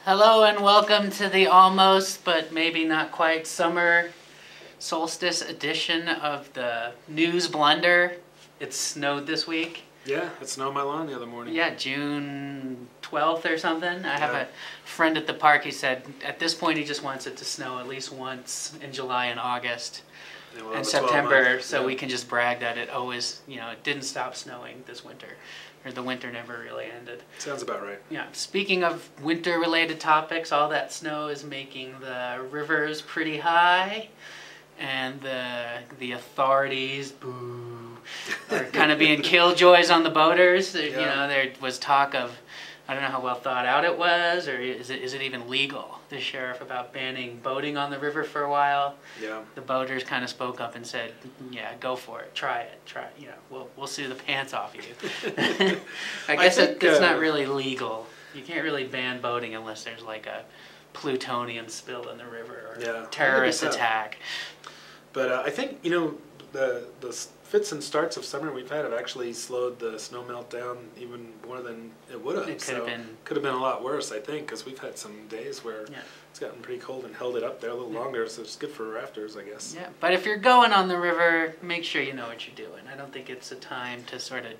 Hello and welcome to the almost, but maybe not quite, summer solstice edition of the NewsBlender. It snowed this week. Yeah, it snowed my lawn the other morning. Yeah, June 12th or something. I have a friend at the park, he said at this point he just wants it to snow at least once in July and August and September, so we can just brag that it always, it didn't stop snowing this winter. Or the winter never really ended. Sounds about right. Yeah. Speaking of winter-related topics, all that snow is making the rivers pretty high, and the authorities, boo, are kind of being killjoys on the boaters. Yeah. There was talk of, I don't know how well thought out it was, or is it even legal? The sheriff about banning boating on the river for a while. Yeah. The boaters kind of spoke up and said, "Yeah, go for it. Try it. We'll sue the pants off you." I guess it's not really legal. You can't really ban boating unless there's like a plutonium spill in the river or a terrorist attack. But I think the fits and starts of summer we've had have actually slowed the snow melt down even more than it would have. It could have been a lot worse, I think, because we've had some days where it's gotten pretty cold and held it up there a little longer, so it's good for rafters, I guess. Yeah, but if you're going on the river, make sure you know what you're doing. I don't think it's a time to sort of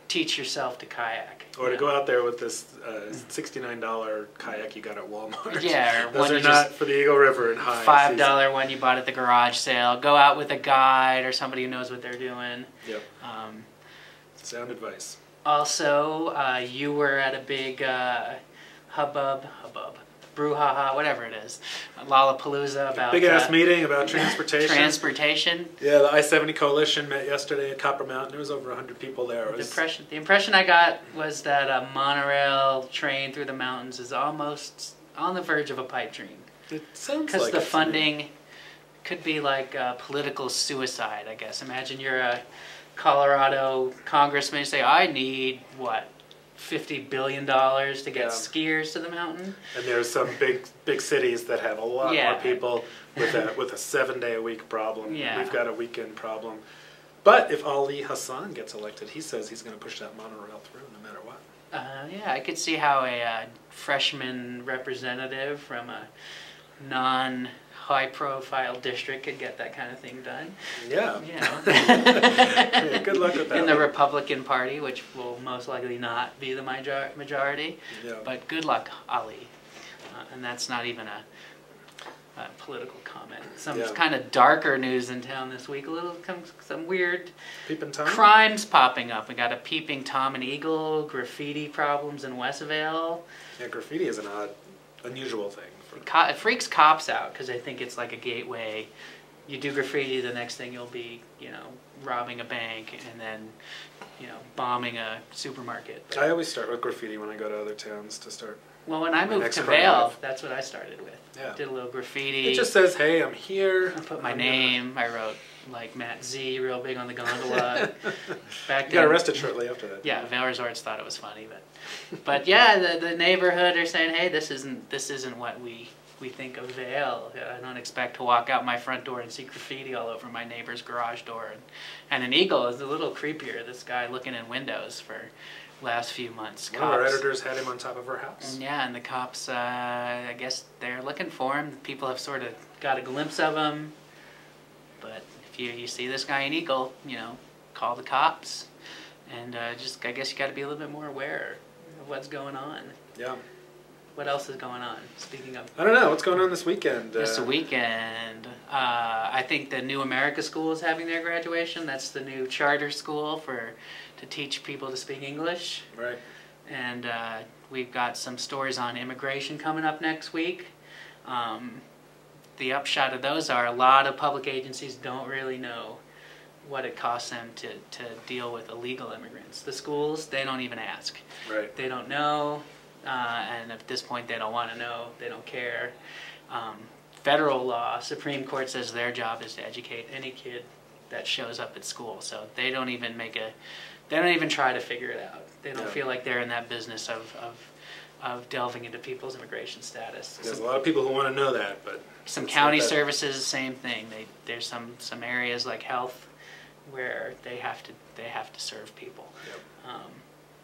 teach yourself to kayak. Or to go out there with this $69 kayak you got at Walmart. Yeah, or those are not for the Eagle River in high $5 one you bought at the garage sale. Go out with a guide or somebody who knows what they're doing. Yep. Sound advice. Also, you were at a big brouhaha, whatever it is, Lollapalooza about big ass meeting about transportation. Transportation. Yeah, the I-70 coalition met yesterday at Copper Mountain. There was over 100 people there. The impression I got was that a monorail train through the mountains is almost on the verge of a pipe dream. It sounds like because the funding could be like political suicide, I guess. Imagine you're a Colorado congressman. You say, I need what? $50 billion to get skiers to the mountain. And there's some big cities that have a lot more people with a 7-day-a-week problem. Yeah. We've got a weekend problem. But if Ali Hassan gets elected, he says he's going to push that monorail through no matter what. Yeah, I could see how a freshman representative from a non-high-profile district could get that kind of thing done. Yeah. Yeah, good luck with that. In the Republican Party, which will most likely not be the majority. Yeah. But good luck, Ali. And that's not even a political comment. Some kind of darker news in town this week. Some weird crimes popping up. We got a peeping Tom and Eagle, graffiti problems in West Vail. Yeah, graffiti is an unusual thing. It freaks cops out because they think it's like a gateway. You do graffiti, the next thing you'll be, robbing a bank and then, bombing a supermarket. But I always start with graffiti when I go to other towns to start. Well, when I moved to Vail, that's what I started with. Yeah. Did a little graffiti. It just says, hey, I'm here. I put my name. I wrote, like, Matt Z, real big on the gondola. You got arrested shortly after that. Yeah, Vail Resorts thought it was funny. But yeah, the neighborhood are saying, hey, this isn't what we think of Vail. I don't expect to walk out my front door and see graffiti all over my neighbor's garage door. And an eagle is a little creepier, this guy looking in windows for last few months. One of our editors had him on top of her house. Yeah, and the cops, I guess they're looking for him. People have sort of got a glimpse of him. But if you see this guy in eagle, call the cops. And I guess you got to be a little bit more aware of what's going on. Yeah. What else is going on? Speaking of... I don't know. What's going on this weekend? This weekend, I think the New America School is having their graduation. That's the new charter school to teach people to speak English. Right. And we've got some stories on immigration coming up next week. The upshot of those are a lot of public agencies don't really know what it costs them to deal with illegal immigrants. The schools, they don't even ask. Right. They don't know. And at this point, they don't want to know. They don't care. Federal law, Supreme Court says their job is to educate any kid that shows up at school. So they don't even try to figure it out. They don't feel like they're in that business of delving into people's immigration status. There's a lot of people who want to know that, but some county services, same thing. There's some areas like health where they have to serve people. Yep.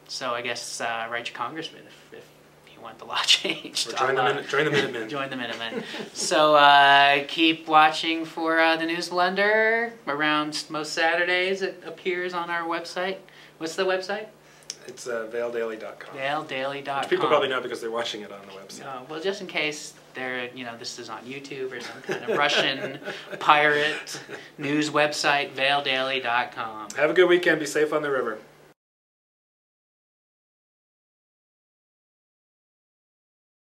So I guess write your congressman if you want the law changed. Or join the Minutemen. Join the Minutemen. So keep watching for the NewsBlender. Around most Saturdays it appears on our website. What's the website? It's VailDaily.com. VailDaily.com. Which people probably know because they're watching it on the website. Well, just in case this is on YouTube or some kind of Russian pirate news website, VailDaily.com. Have a good weekend. Be safe on the river.